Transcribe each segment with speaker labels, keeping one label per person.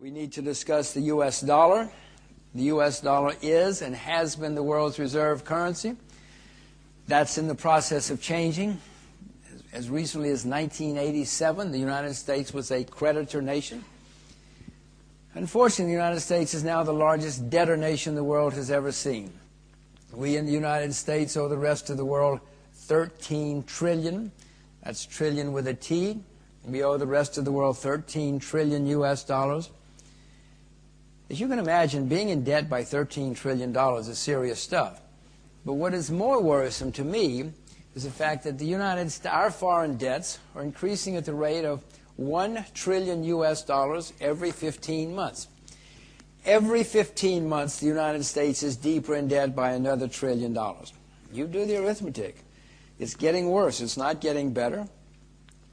Speaker 1: We need to discuss the U.S. dollar. The U.S. dollar is and has been the world's reserve currency. That's in the process of changing. As recently as 1987, the United States was a creditor nation. Unfortunately, the United States is now the largest debtor nation the world has ever seen. We in the United States owe the rest of the world $13 trillion. That's trillion with a T. We owe the rest of the world 13 trillion U.S. dollars. As you can imagine, being in debt by $13 trillion is serious stuff. But what is more worrisome to me is the fact that our foreign debts are increasing at the rate of 1 trillion U.S. dollars every 15 months. Every 15 months, the United States is deeper in debt by another $1 trillion. You do the arithmetic. It's getting worse. It's not getting better.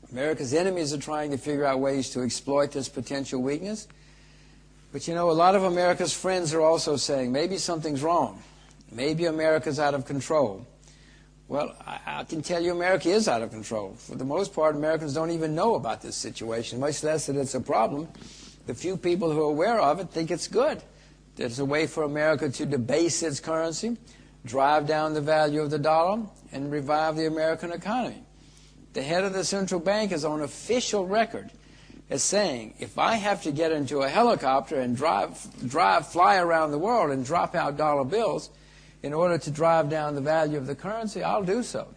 Speaker 1: America's enemies are trying to figure out ways to exploit this potential weakness. But you know, a lot of America's friends are also saying, maybe something's wrong. Maybe America's out of control. Well, I can tell you America is out of control. For the most part, Americans don't even know about this situation, much less that it's a problem. The few people who are aware of it think it's good. There's a way for America to debase its currency, drive down the value of the dollar, and revive the American economy. The head of the central bank is on official record as saying, if I have to get into a helicopter and fly around the world and drop out dollar bills in order to drive down the value of the currency, I'll do so.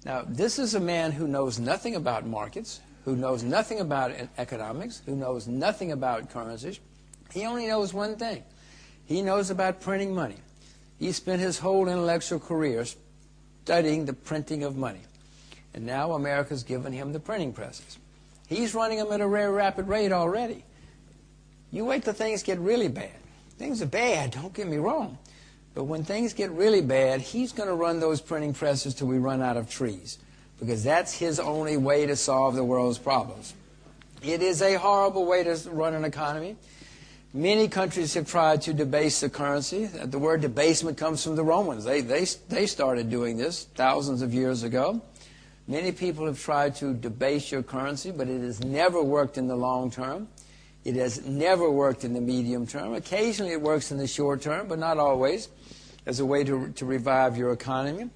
Speaker 1: Now, this is a man who knows nothing about markets, who knows nothing about economics, who knows nothing about currencies. He only knows one thing. He knows about printing money. He spent his whole intellectual career studying the printing of money. And now America's given him the printing presses. He's running them at a very rapid rate already. You wait till things get really bad. Things are bad, don't get me wrong. But when things get really bad, he's going to run those printing presses till we run out of trees, because that's his only way to solve the world's problems. It is a horrible way to run an economy. Many countries have tried to debase the currency. The word debasement comes from the Romans. They started doing this thousands of years ago. Many people have tried to debase your currency, but it has never worked in the long term. It has never worked in the medium term. Occasionally it works in the short term, but not always, as a way to revive your economy.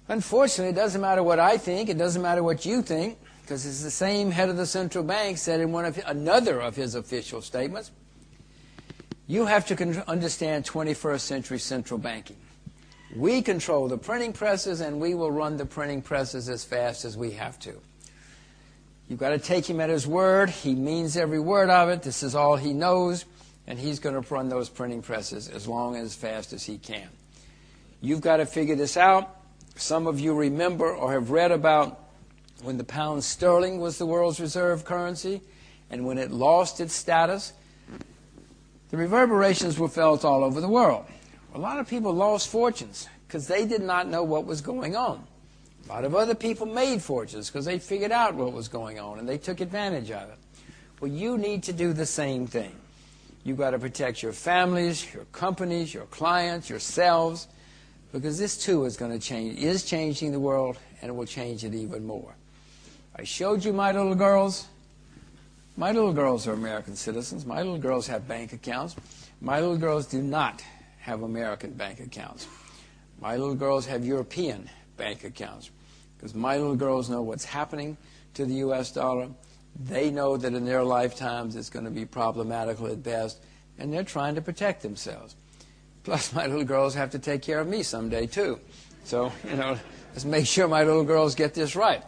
Speaker 1: Unfortunately, it doesn't matter what I think. It doesn't matter what you think, because it's the same head of the central bank said in another of his official statements, you have to understand 21st century central banking. We control the printing presses, and we will run the printing presses as fast as we have to. You've got to take him at his word. He means every word of it. This is all he knows, and he's going to run those printing presses as long and as fast as he can. You've got to figure this out. Some of you remember or have read about when the pound sterling was the world's reserve currency, and when it lost its status, the reverberations were felt all over the world. A lot of people lost fortunes because they did not know what was going on. A lot of other people made fortunes because they figured out what was going on and they took advantage of it. Well, you need to do the same thing. You've got to protect your families, your companies, your clients, yourselves, because this too is changing the world, and it will change it even more. I showed you my little girls. My little girls are American citizens. My little girls have bank accounts. My little girls do not have American bank accounts. My little girls have European bank accounts, because my little girls know what's happening to the U.S. dollar. They know that in their lifetimes it's going to be problematical at best, and they're trying to protect themselves. Plus, my little girls have to take care of me someday, too. So, let's make sure my little girls get this right.